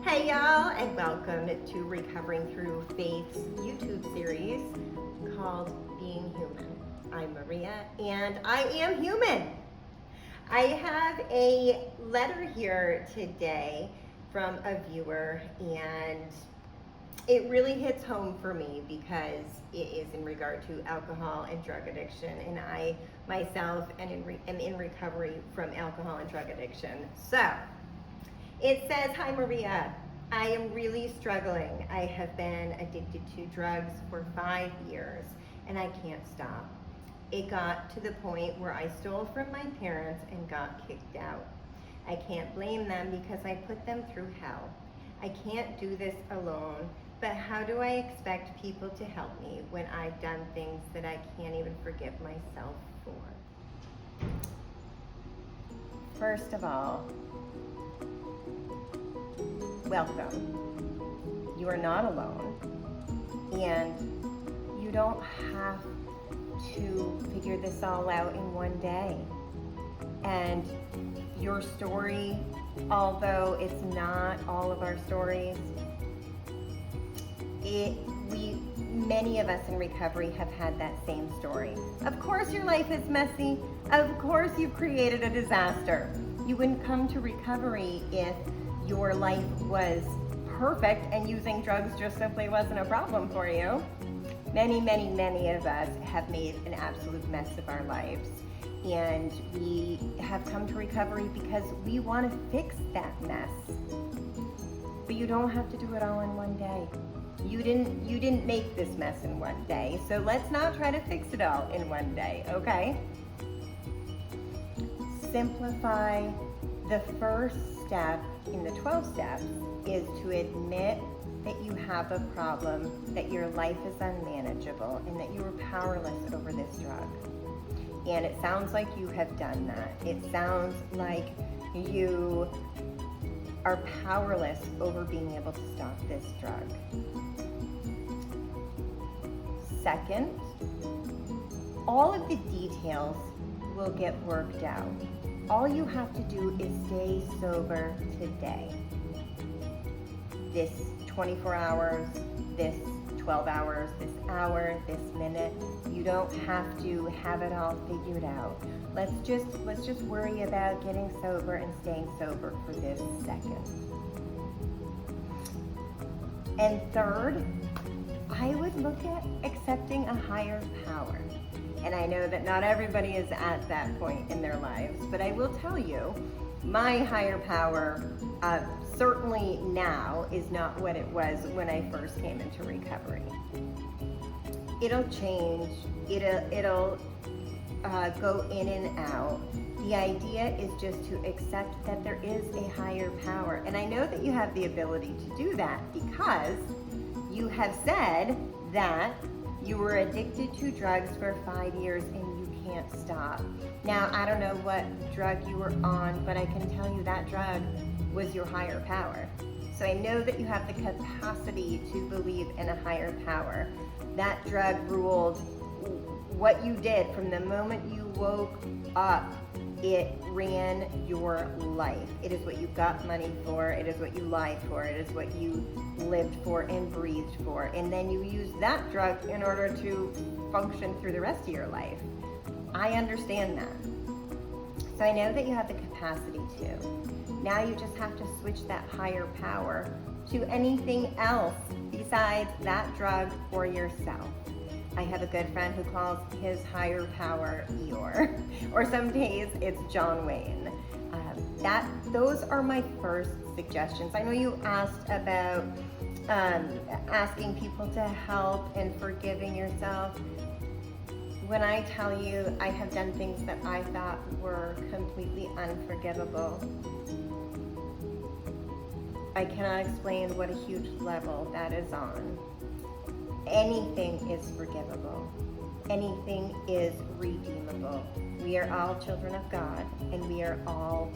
Hey y'all, and welcome to Recovering Through Faith's YouTube series called Being Human. I'm Maria, and I am human. I have a letter here today from a viewer, and it really hits home for me because it is in regard to alcohol and drug addiction, and I myself am in recovery from alcohol and drug addiction. So, it says, "Hi Maria, I am really struggling. I have been addicted to drugs for 5 years and I can't stop. It got to the point where I stole from my parents and got kicked out. I can't blame them because I put them through hell. I can't do this alone, but how do I expect people to help me when I've done things that I can't even forgive myself for?" First of all, welcome. You are not alone, and you don't have to figure this all out in one day. And your story, although it's not all of our stories, many of us in recovery have had that same story. Of course your life is messy. Of course you've created a disaster. You wouldn't come to recovery if your life was perfect and using drugs just simply wasn't a problem for you. Many of us have made an absolute mess of our lives, and we have come to recovery because we want to fix that mess. But you don't have to do it all in one day. You didn't make this mess in one day, so let's not try to fix it all in one day, okay? Simplify. The first step in the 12 steps is to admit that you have a problem, that your life is unmanageable, and that you are powerless over this drug. And it sounds like you have done that. It sounds like you are powerless over being able to stop this drug. Second, all of the details will get worked out. All you have to do is stay sober today. This 24 hours, this 12 hours, this hour, this minute. You don't have to have it all figured out. Let's just worry about getting sober and staying sober for this second. And third, I would look at accepting a higher power. And I know that not everybody is at that point in their lives, but I will tell you, my higher power certainly now is not what it was when I first came into recovery. It'll change, it'll go in and out. The idea is just to accept that there is a higher power. And I know that you have the ability to do that because you have said that you were addicted to drugs for 5 years and you can't stop. Now, I don't know what drug you were on, but I can tell you that drug was your higher power. So I know that you have the capacity to believe in a higher power. That drug ruled what you did from the moment you woke up. It ran your life. It is what you got money for. It is what you lied for. It is what you lived for and breathed for. And then you use that drug in order to function through the rest of your life. I understand that. So I know that you have the capacity to. Now you just have to switch that higher power to anything else besides that drug or yourself. I have a good friend who calls his higher power Eeyore, or some days it's John Wayne. Those are my first suggestions. I know you asked about asking people to help and forgiving yourself. When I tell you I have done things that I thought were completely unforgivable, I cannot explain what a huge level that is on. Anything is forgivable. Anything is redeemable. We are all children of God, and we are all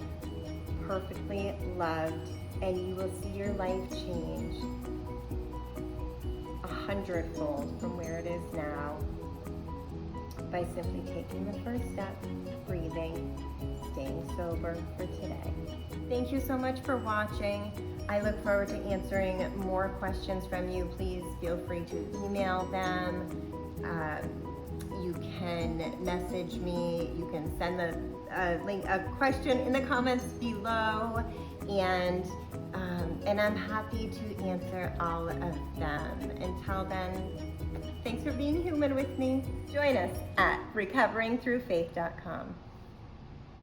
perfectly loved, and you will see your life change 100-fold from where it is now by simply taking the first step, breathing, staying sober for today. Thank you so much for watching. I look forward to answering more questions from you. Please feel free to email them. You can message me. You can send a question in the comments below, and I'm happy to answer all of them. Until then, thanks for being human with me. Join us at recoveringthroughfaith.com.